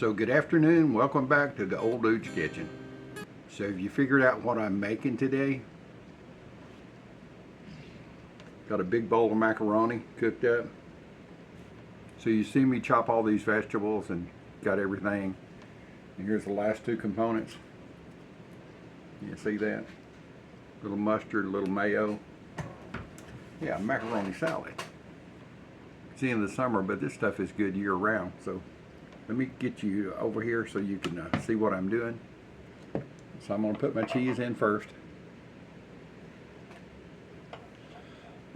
So good afternoon, welcome back to the Old Dude's Kitchen. So have you figured out what I'm making today? Got a big bowl of macaroni cooked up. So you see me chop all these vegetables and got everything. And here's the last two components. You see that? A little mustard, a little mayo. Yeah, macaroni salad. It's the end of the summer, but this stuff is good year round. So let me get you over here so you can see what I'm doing. So I'm going to put my cheese in first.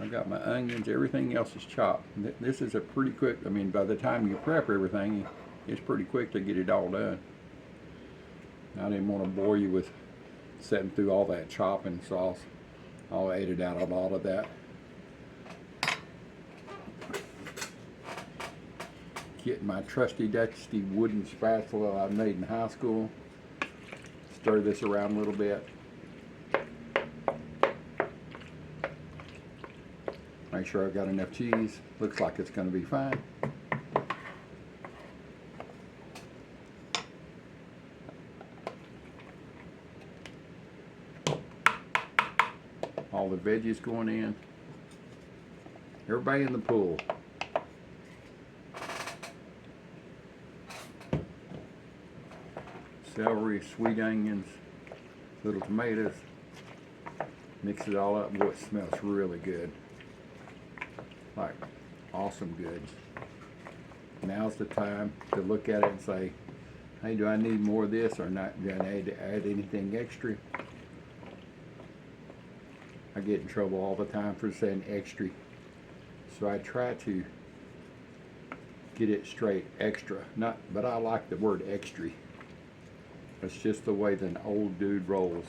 I've got my onions, everything else is chopped. This is a pretty quick, I mean, by the time you prep everything, it's pretty quick to get it all done. I didn't want to bore you with setting through all that chopping sauce. I'll edit out a lot of that. Get my trusty dusty wooden spatula I made in high school. Stir this around a little bit. Make sure I've got enough cheese. Looks like it's going to be fine. All the veggies going in. Everybody in the pool. Celery, sweet onions, little tomatoes. Mix it all up. Boy, it smells really good. Like, awesome good. Now's the time to look at it and say, hey, do I need more of this or not? Do I need to add anything extra? I get in trouble all the time for saying extra. So I try to get it straight, extra. But I like the word extra. It's just the way that an old dude rolls.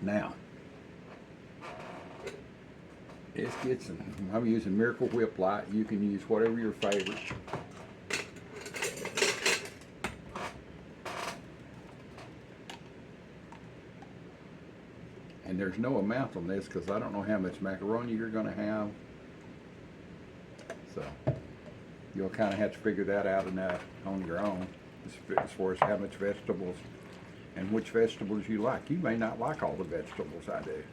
Now, let's get some, I'm using Miracle Whip Light. You can use whatever your favorite. And there's no amount on this because I don't know how much macaroni you're going to have. So you'll kind of have to figure that out enough on your own as far as how much vegetables and which vegetables you like. You may not like all the vegetables I do.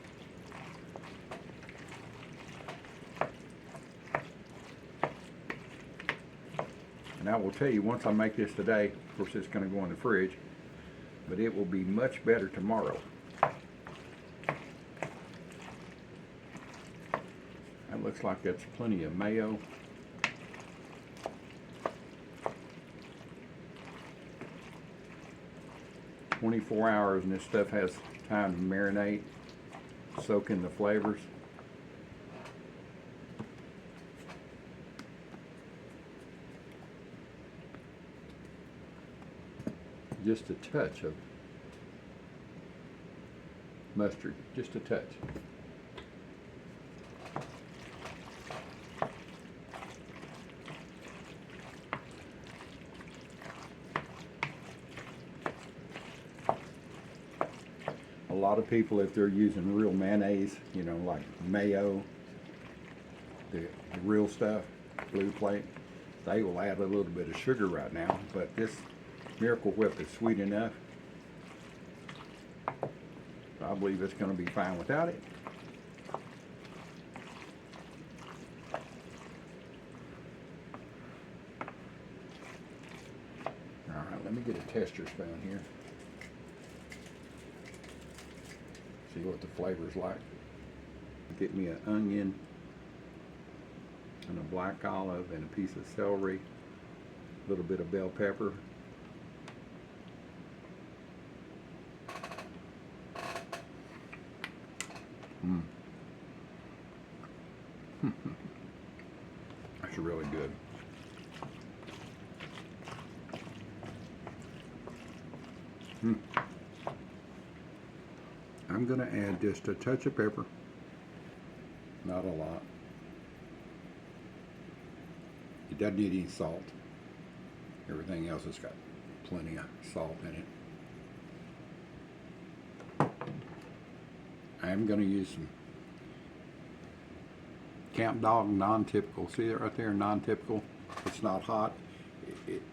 And I will tell you, once I make this today, of course it's going to go in the fridge, but it will be much better tomorrow. That looks like that's plenty of mayo. "24 hours and this stuff has time to marinate, soak in the flavors. Just a touch of mustard, just a touch. A lot of people, if they're using real mayonnaise, you know, like mayo, the real stuff, blue plate, they will add a little bit of sugar right now, but this Miracle Whip is sweet enough. So I believe it's going to be fine without it. Alright, let me get a tester spoon here. See what the flavor's like. Get me an onion and a black olive and a piece of celery, a little bit of bell pepper. That's really good. I'm going to add just a touch of pepper, not a lot. It doesn't need any salt. Everything else has got plenty of salt in it. I am going to use some Camp Dog non-typical. See that right there, non-typical It's not hot.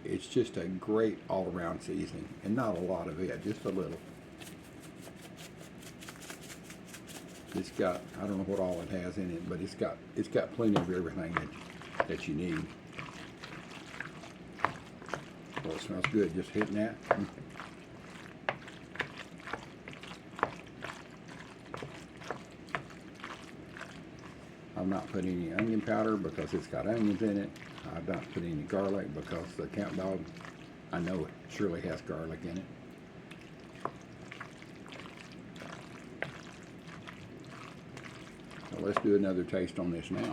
It's just a great all-around seasoning, and not a lot of it, just a little. It's got, I don't know what all it has in it, but it's got plenty of everything that you need. Well, it smells good just hitting that. I've not put any onion powder because it's got onions in it. I've not put any garlic because the Count Dog, I know it surely has garlic in it. So let's do another taste on this now.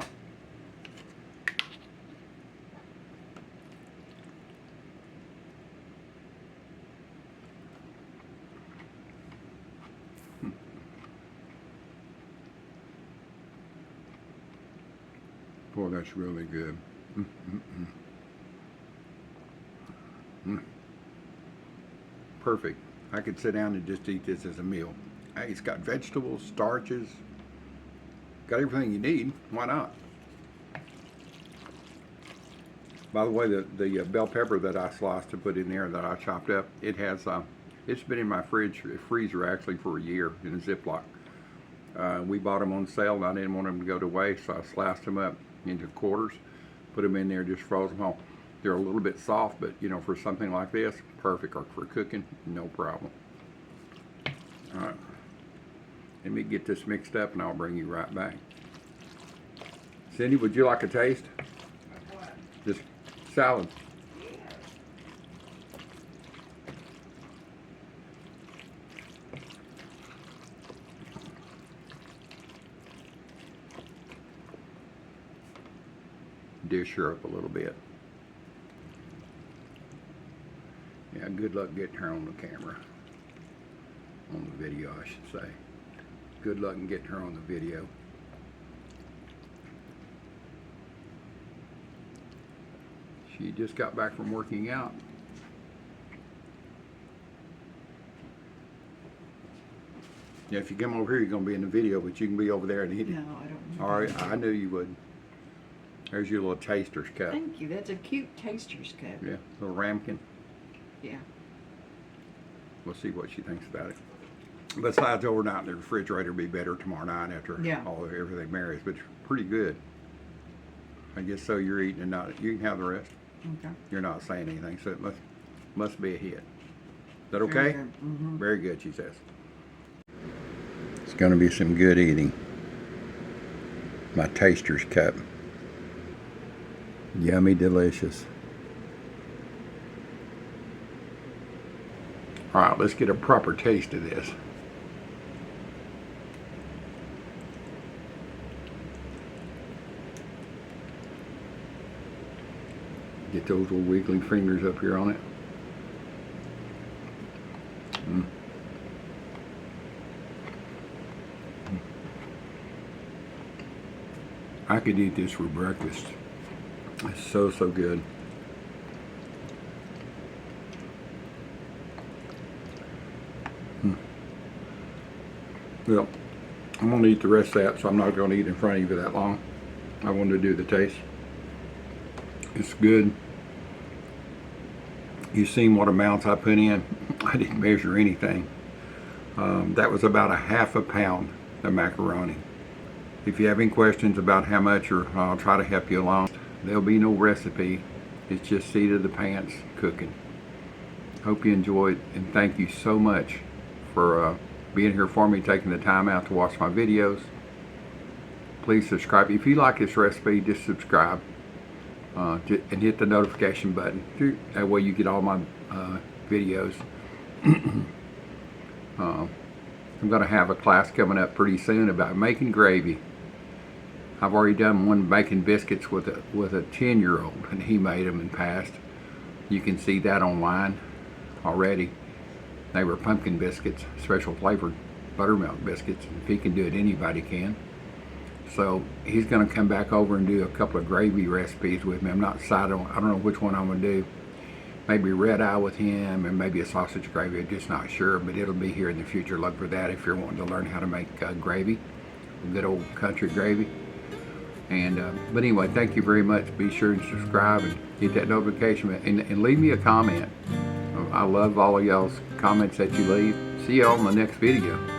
Boy, that's really good. Perfect. I could sit down and just eat this as a meal. Hey, it's got vegetables, starches, got everything you need. Why not? By the way, the bell pepper that I sliced to put in there that I chopped up, it has it's been in my freezer actually for a year in a Ziploc. We bought them on sale and I didn't want them to go to waste, so I sliced them up into quarters, put them in there, just froze them whole. They're a little bit soft, but you know, for something like this, perfect. Or for cooking, no problem. All right, let me get this mixed up and I'll bring you right back. Cindy, would you like a taste? What? This salad. Dish her up a little bit. Yeah, good luck getting her on the camera. On the video, I should say. Good luck in getting her on the video. She just got back from working out. Yeah, if you come over here, you're going to be in the video, but you can be over there and eat it. No, I don't. All right, I knew you would. There's your little taster's cup. Thank you. That's a cute taster's cup. Yeah, little ramekin. Yeah. We'll see what she thinks about it. Besides, overnight in the refrigerator will be better tomorrow night after everything marries, but it's pretty good. I guess so. You're eating and not. You can have the rest. Okay. You're not saying anything, so it must be a hit. Is that okay? Very good. Mm-hmm. Very good, she says. It's going to be some good eating. My taster's cup. Yummy, delicious. All right, let's get a proper taste of this. Get those little wiggly fingers up here on it. I could eat this for breakfast. It's so good. Well, I'm going to eat the rest of that, so I'm not going to eat in front of you that long. I wanted to do the taste. It's good. You've seen what amounts I put in. I didn't measure anything. That was about a half a pound of macaroni. If you have any questions about how much, or I'll try to help you along. There'll be no recipe. It's just seat of the pants cooking. Hope you enjoyed, and thank you so much for being here for me, taking the time out to watch my videos. Please subscribe. If you like this recipe, just subscribe and hit the notification button. That way you get all my videos. I'm going to have a class coming up pretty soon about making gravy. I've already done one making biscuits with a 10-year-old, and he made them and passed. You can see that online already. They were pumpkin biscuits, special flavored buttermilk biscuits. If he can do it, anybody can. So he's going to come back over and do a couple of gravy recipes with me. I'm not decided on, I don't know which one I'm going to do. Maybe red eye with him, and maybe a sausage gravy. I'm just not sure, but it'll be here in the future. Look for that if you're wanting to learn how to make gravy, good old country gravy. And but anyway, thank you very much. Be sure and subscribe and hit that notification and leave me a comment. I love all of y'all's comments that you leave. See y'all in the next video.